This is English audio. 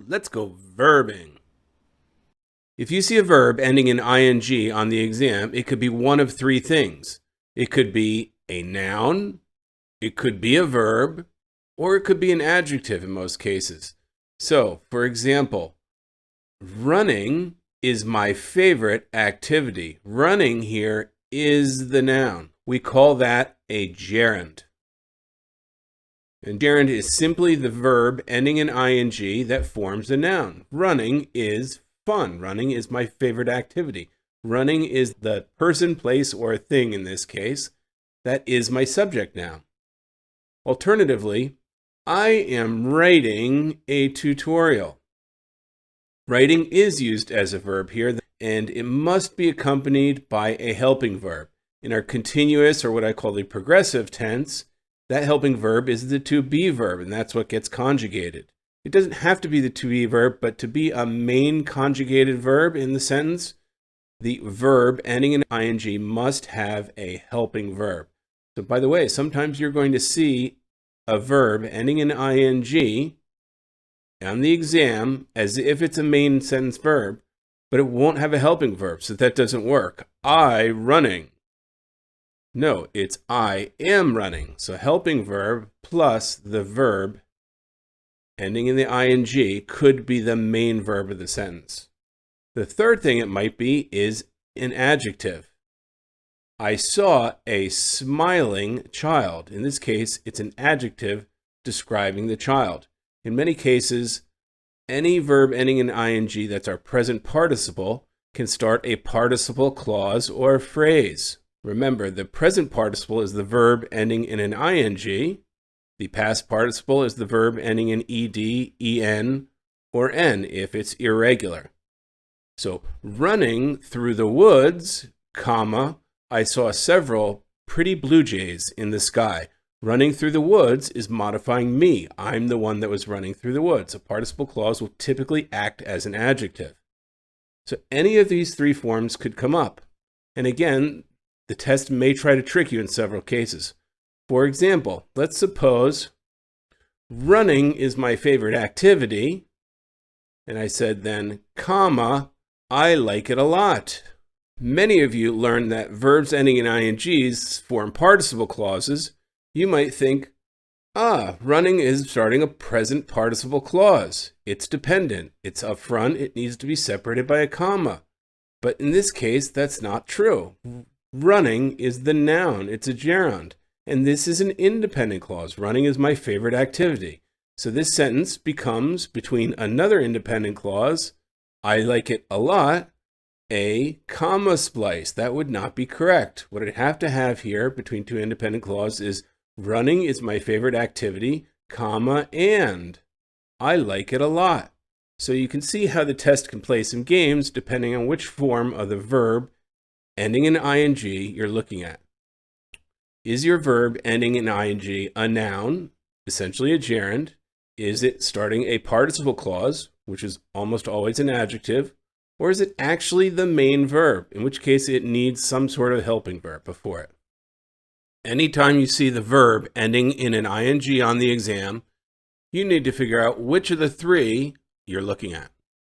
let's go verbing. If you see a verb ending in ing on the exam, it could be one of three things. It could be a noun, it could be a verb, or it could be an adjective in most cases. So, for example, running is my favorite activity. Running here is the noun. We call that a gerund. And gerund is simply the verb ending in ing that forms a noun. Running is fun. Running is my favorite activity. Running is the person, place, or thing in this case that is my subject noun. Alternatively, I am writing a tutorial. Writing is used as a verb here, and it must be accompanied by a helping verb. In our continuous, or what I call the progressive tense, that helping verb is the to be verb, and that's what gets conjugated. It doesn't have to be the to be verb, but to be a main conjugated verb in the sentence, the verb ending in ing must have a helping verb. So by the way, sometimes you're going to see a verb ending in ing on the exam as if it's a main sentence verb, but it won't have a helping verb, so that doesn't work. I running. No, it's I am running. So helping verb plus the verb ending in the ing could be the main verb of the sentence. The third thing it might be is an adjective. I saw a smiling child. In this case, it's an adjective describing the child. In many cases, any verb ending in ing that's our present participle can start a participle clause or phrase. Remember, the present participle is the verb ending in an ing. The past participle is the verb ending in ed, en, or n if it's irregular. So, running through the woods, comma, I saw several pretty blue jays in the sky. Running through the woods is modifying me. I'm the one that was running through the woods. A participle clause will typically act as an adjective. So any of these three forms could come up. And again, the test may try to trick you in several cases. For example, let's suppose running is my favorite activity. And I said then, comma, I like it a lot. Many of you learned that verbs ending in ings form participle clauses. You might think, running is starting a present participle clause. It's dependent. It's upfront. It needs to be separated by a comma. But in this case, that's not true. Running is the noun. It's a gerund. And this is an independent clause. Running is my favorite activity. So this sentence becomes, between another independent clause, I like it a lot, a comma splice. That would not be correct. What I'd have to have here between two independent clauses is running is my favorite activity, comma, and I like it a lot. So you can see how the test can play some games depending on which form of the verb ending in ing you're looking at. Is your verb ending in ing a noun, essentially a gerund? Is it starting a participle clause, which is almost always an adjective? Or is it actually the main verb, in which case it needs some sort of helping verb before it? Anytime you see the verb ending in an ing on the exam, you need to figure out which of the three you're looking at.